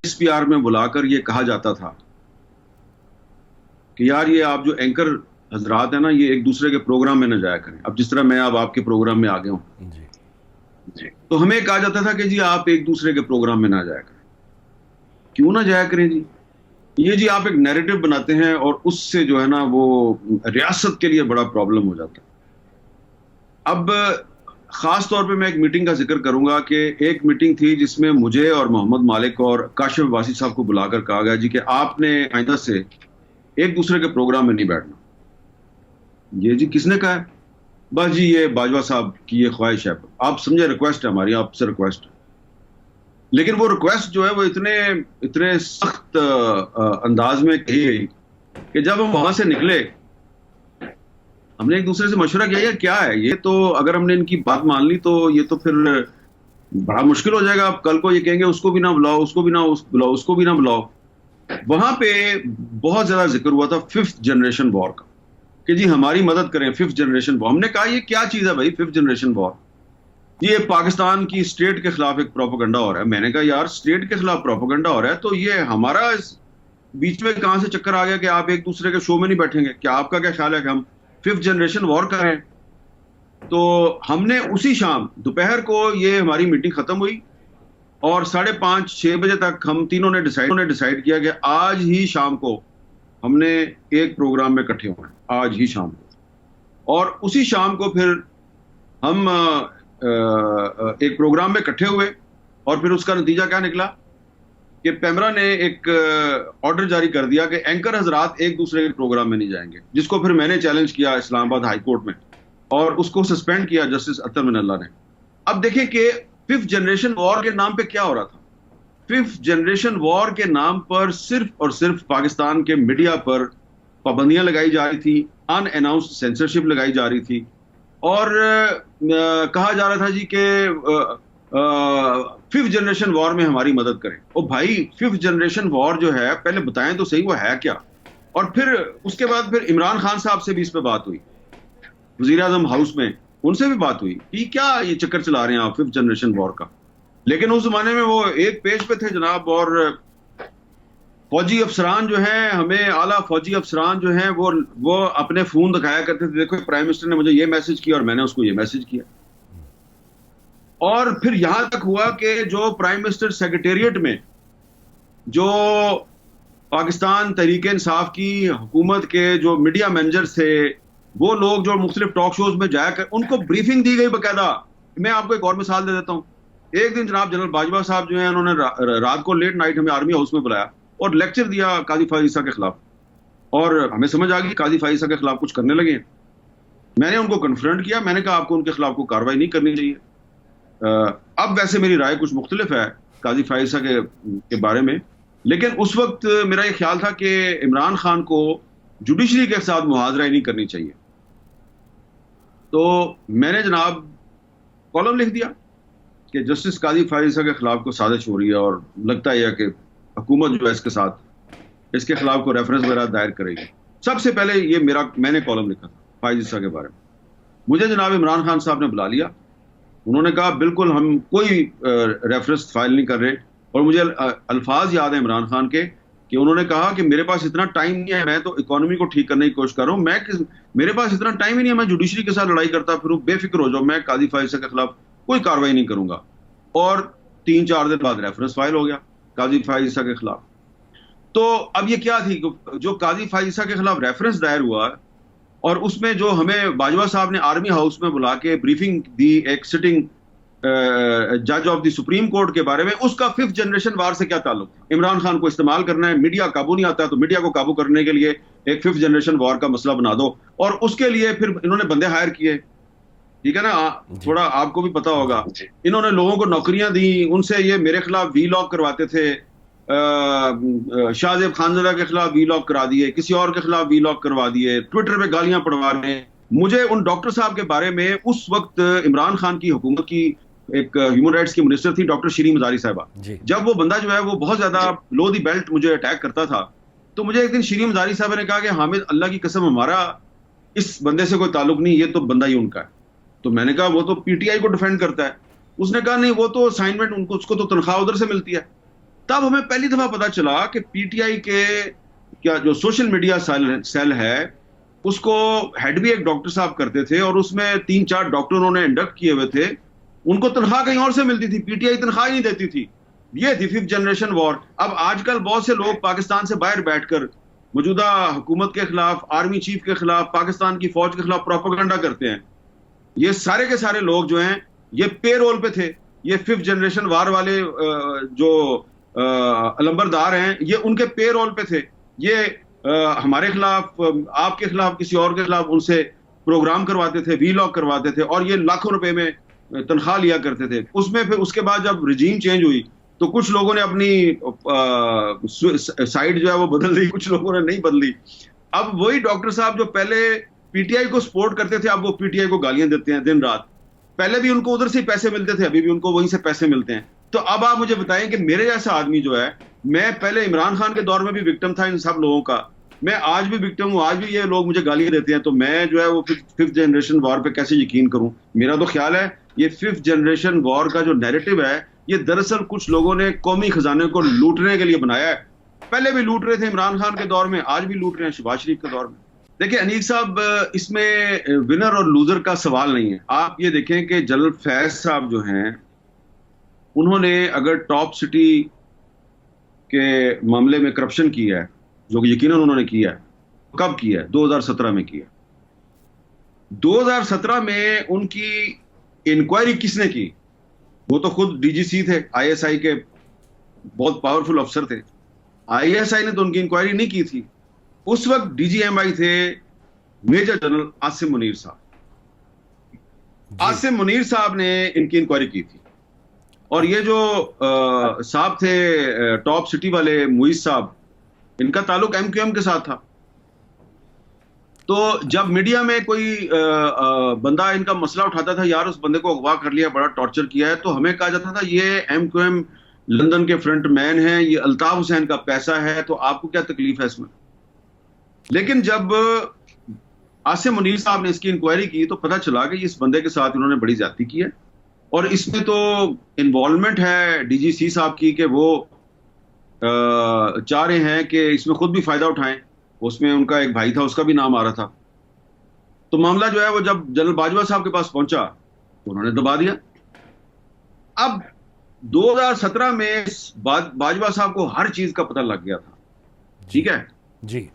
SPR में बुलाकर ये कहा जाता था कि यार ये आप जो एंकर हजरात है ना, ये एक दूसरे के प्रोग्राम में न जाया करें। अब जिस तरह मैं अब आपके प्रोग्राम में आ गया हूं जी, तो हमें कहा जाता था कि जी आप एक दूसरे के प्रोग्राम में ना जाया करें। क्यों ना जाया करें जी? ये जी आप एक नैरेटिव बनाते हैं और उससे जो है ना वो रियासत के लिए बड़ा प्रॉब्लम हो जाता है। अब खास तौर पे मैं एक मीटिंग का जिक्र करूंगा कि एक मीटिंग थी जिसमें मुझे और मोहम्मद मालिक और काशिफ वासी साहब को बुलाकर कहा गया जी कि आपने आइंदा से एक दूसरे के प्रोग्राम में नहीं बैठना। ये जी किसने कहा है? बस जी ये बाजवा साहब की ये ख्वाहिश है। आप समझे, रिक्वेस्ट है हमारी आपसे, रिक्वेस्ट है। लेकिन वो रिक्वेस्ट जो है वो इतने इतने सख्त अंदाज में कही गई कि जब हम वहां से निकले हमने एक दूसरे से मशवरा किया यार क्या है ये, तो अगर हमने इनकी बात मान ली तो ये तो फिर बड़ा मुश्किल हो जाएगा। आप कल को ये कहेंगे उसको भी ना बुलाओ, उसको भी ना बुलाओ, उसको भी ना बुलाओ। वहां पे बहुत ज्यादा जिक्र हुआ था फिफ्थ जनरेशन वॉर का कि जी हमारी मदद करें, फिफ्थ जनरेशन वॉर। हमने कहा ये क्या चीज है भाई फिफ्थ जनरेशन वॉर? ये पाकिस्तान की स्टेट के खिलाफ एक प्रोपेगेंडा हो रहा है। मैंने कहा यार स्टेट के खिलाफ प्रोपेगेंडा हो रहा है तो ये हमारा इस बीच में कहां से चक्कर आ गया कि आप एक दूसरे के शो में नहीं बैठेंगे? क्या आपका क्या ख्याल है कि हम फिफ्थ जनरेशन वॉर करें? तो हमने उसी शाम दोपहर को ये हमारी मीटिंग खत्म हुई और 5:30-6 बजे तक हम तीनों ने डिसाइड किया कि आज ही शाम को हमने एक प्रोग्राम में इकट्ठे होना है, आज ही शाम को। और उसी शाम को फिर हम एक प्रोग्राम में इकट्ठे हुए और फिर उसका नतीजा क्या निकला कि पेमरा ने एक ऑर्डर जारी कर दिया कि एंकर हजरात एक दूसरे के प्रोग्राम में नहीं जाएंगे, जिसको फिर मैंने चैलेंज किया इस्लामाबाद हाई कोर्ट में और उसको सस्पेंड किया जस्टिस अतर मिनल्ला ने। अब देखें कि फिफ्थ जनरेशन वॉर के नाम पे क्या हो रहा था। फिफ्थ जनरेशन वॉर के नाम पर सिर्फ और सिर्फ पाकिस्तान के मीडिया पर पाबंदियां लगाई जा रही थी, अनअनाउंस्ड सेंसरशिप लगाई जा रही थी और कहा जा रहा था जी कि फिफ्थ जनरेशन वॉर में हमारी मदद करें। ओ भाई फिफ्थ जनरेशन वॉर जो है पहले बताएं तो सही वो है क्या। और फिर उसके बाद फिर इमरान खान साहब से भी इस पे बात हुई, वजीर आजम हाउस में उनसे भी बात हुई कि क्या ये चक्कर चला रहे हैं आप फिफ्थ जनरेशन वॉर का। लेकिन उस जमाने में वो एक पेज पे थे जनाब और फौजी अफसरान जो हैं, हमें आला फौजी अफसरान जो हैं वो अपने फोन दिखाया करते थे, देखो प्राइम मिनिस्टर ने मुझे ये मैसेज किया और मैंने उसको ये मैसेज किया। और फिर यहां तक हुआ कि जो प्राइम मिनिस्टर सेक्रेटेरिएट में जो पाकिस्तान तहरीक इंसाफ की हुकूमत के जो मीडिया मैनेजर्स थे, वो लोग जो मुख्तलिफ टॉक शोज में जाकर उनको ब्रीफिंग दी गई बकायदा। मैं आपको एक और मिसाल दे देता हूँ। एक दिन जनाब जनरल बाजवा साहब जो है उन्होंने रात को लेट नाइट हमें आर्मी हाउस में बुलाया और लेक्चर दिया काजी फाइज ईसा के खिलाफ और हमें समझ आ गई काजी फाइज ईसा के खिलाफ कुछ करने लगे। मैंने उनको कन्फ्रंट किया, मैंने कहा आपको उनके खिलाफ कोई कार्रवाई नहीं करनी चाहिए। अब वैसे मेरी राय कुछ मुख्तलिफ है काजी फाइज ईसा के बारे में, लेकिन उस वक्त मेरा ये ख्याल था कि इमरान खान को जुडिशरी के साथ मुहाजरा नहीं करनी चाहिए। तो मैंने जनाब कॉलम लिख दिया कि जस्टिस काजी फाइज ईसा के खिलाफ को साजिश हो रही है और लगता है कि हुकूमत जो है इसके साथ इसके खिलाफ को रेफरेंस वगैरह दायर करेगी। सबसे पहले ये मैंने कॉलम लिखा था फाइज ईसा के बारे में। मुझे जनाब इमरान खान साहब ने बुला लिया, उन्होंने कहा बिल्कुल हम कोई रेफरेंस फाइल नहीं कर रहे। और मुझे अल्फाज याद है इमरान खान के कि उन्होंने कहा कि मेरे पास इतना टाइम नहीं है, मैं तो इकोनॉमी को ठीक करने की कोशिश कर रहा हूँ, मेरे पास इतना टाइम ही नहीं है, मैं जुडिशरी के साथ लड़ाई करता फिरूं, बेफिक्र हो जाओ, मैं काजी फाइज ईसा के खिलाफ कोई कार्रवाई नहीं करूंगा। और 3-4 दिन बाद रेफरेंस फाइल हो गया काजी फाइज ईसा के खिलाफ। तो अब ये क्या थी, जो काजी फाइज ईसा के खिलाफ रेफरेंस दायर हुआ और उसमें जो हमें बाजवा साहब ने आर्मी हाउस में बुला के ब्रीफिंग दी एक सिटिंग जज ऑफ द सुप्रीम कोर्ट के बारे में, उसका फिफ्थ जनरेशन वार से क्या ताल्लुक? इमरान खान को इस्तेमाल करना है, मीडिया काबू नहीं आता तो मीडिया को काबू करने के लिए एक फिफ्थ जनरेशन वार का मसला बना दो और उसके लिए फिर इन्होंने बंदे हायर किए। ठीक है ना, थोड़ा आपको भी पता होगा, इन्होंने लोगों को नौकरियां दी, उनसे ये मेरे खिलाफ वीलॉग करवाते थे, शाहजेब खानजदा के खिलाफ वीलॉग करा दिए, किसी और के खिलाफ वीलॉग करवा दिए, ट्विटर पे गालियां पड़वा रहे हैं। मुझे उन डॉक्टर साहब के बारे में उस वक्त इमरान खान की हुकूमत की एक ह्यूमन राइट्स की मिनिस्टर थी डॉक्टर शीरी मजारी साहिबा, जब वो बंदा जो है वो बहुत ज्यादा लो दी बेल्ट मुझे अटैक करता था, तो मुझे एक दिन शीरी मजारी साहबा ने कहा कि हामिद अल्लाह की कसम हमारा इस बंदे से कोई ताल्लुक नहीं, ये तो बंदा ही उनका है। तो मैंने कहा वो तो पीटीआई को डिफेंड करता है। उसने कहा नहीं वो तो असाइनमेंट उसको तो तनख्वाह उधर से मिलती है। तब हमें पहली दफा पता चला कि पीटीआई के क्या जो सोशल मीडिया सेल है, उसको हेड भी एक डॉक्टर साहब करते थे, और उसमें 3-4 डॉक्टर उन्होंने इंडक्ट किए हुए थे। उनको तनख्वाह कहीं और से मिलती थी, पीटीआई तनख्वाह ही नहीं देती थी। ये थी 5th जनरेशन वॉर। अब आजकल बहुत से लोग पाकिस्तान से बाहर बैठकर मौजूदा हुकूमत के खिलाफ, आर्मी चीफ के खिलाफ, पाकिस्तान की फौज के खिलाफ प्रोपेगेंडा करते हैं। ये सारे के सारे लोग जो हैं ये पे रोल पे थे। ये 5th जनरेशन वार वाले जो अलंबरदार हैं, ये उनके पे रोल पे थे। ये हमारे खिलाफ, आपके खिलाफ, किसी और के खिलाफ उनसे प्रोग्राम करवाते थे, वीलॉग करवाते थे, और ये लाखों रुपए में तनख्वाह लिया करते थे। उसमें फिर उसके बाद जब रिजीम चेंज हुई तो कुछ लोगों ने अपनी साइड जो है वो बदल दी, कुछ लोगों ने नहीं बदली। अब वही डॉक्टर साहब जो पहले पीटीआई को सपोर्ट करते थे, अब वो पीटीआई को गालियां देते हैं दिन रात। पहले भी उनको उधर से पैसे मिलते थे, अभी भी उनको वहीं से पैसे मिलते हैं। तो अब आप मुझे बताएं कि मेरे जैसा आदमी जो है, मैं पहले इमरान खान के दौर में भी विक्टिम था इन सब लोगों का, मैं आज भी विक्टिम हूं, आज भी ये लोग मुझे गालियां देते हैं, तो मैं जो है वो 5th जनरेशन वॉर पे कैसे यकीन करूं? मेरा तो ख्याल है ये 5th जनरेशन वॉर का जो नैरेटिव है, ये दरअसल कुछ लोगों ने कौमी खजाने को लूटने के लिए बनाया है। पहले भी लूट रहे थे इमरान खान के दौर में, आज भी लूट रहे हैं शहबाज शरीफ के दौर में। देखिए अनीक साहब, इसमें विनर और लूजर का सवाल नहीं है। आप ये देखें कि जनरल फैज साहब जो हैं, उन्होंने अगर टॉप सिटी के मामले में करप्शन किया है, जो कि यकीनन उन्होंने किया है, कब किया है? 2017 में किया। 2017 में उनकी इंक्वायरी किसने की? वो तो खुद डीजीसी थे, आईएसआई के बहुत पावरफुल अफसर थे। आईएसआई ने तो उनकी इंक्वायरी नहीं की थी। उस वक्त डीजीएमआई थे मेजर जनरल आसिम मुनीर साहब। आसिम मुनीर साहब ने इनकी इंक्वायरी की थी। और ये जो साहब थे टॉप सिटी वाले, मुइज साहब, इनका ताल्लुक एमक्यूएम के साथ था। तो जब मीडिया में कोई बंदा इनका मसला उठाता था, यार उस बंदे को अगवा कर लिया, बड़ा टॉर्चर किया है, तो हमें कहा जाता था ये एमक्यूएम लंदन के फ्रंट मैन हैं, ये अल्ताफ हुसैन का पैसा है, तो आपको क्या तकलीफ है इसमें? लेकिन जब आसिम मुनीर साहब ने इसकी इंक्वायरी की तो पता चला कि इस बंदे के साथ उन्होंने बड़ी ज्यादती की है, और इसमें तो इन्वॉल्वमेंट है डीजीसी साहब की कि वो चाह रहे हैं कि इसमें खुद भी फायदा उठाएं। उसमें उनका एक भाई था, उसका भी नाम आ रहा था। तो मामला जो है वो जब जनरल बाजवा साहब के पास पहुंचा तो उन्होंने दबा दिया। अब 2017 में बाजवा साहब को हर चीज का पता लग गया था, ठीक है जी।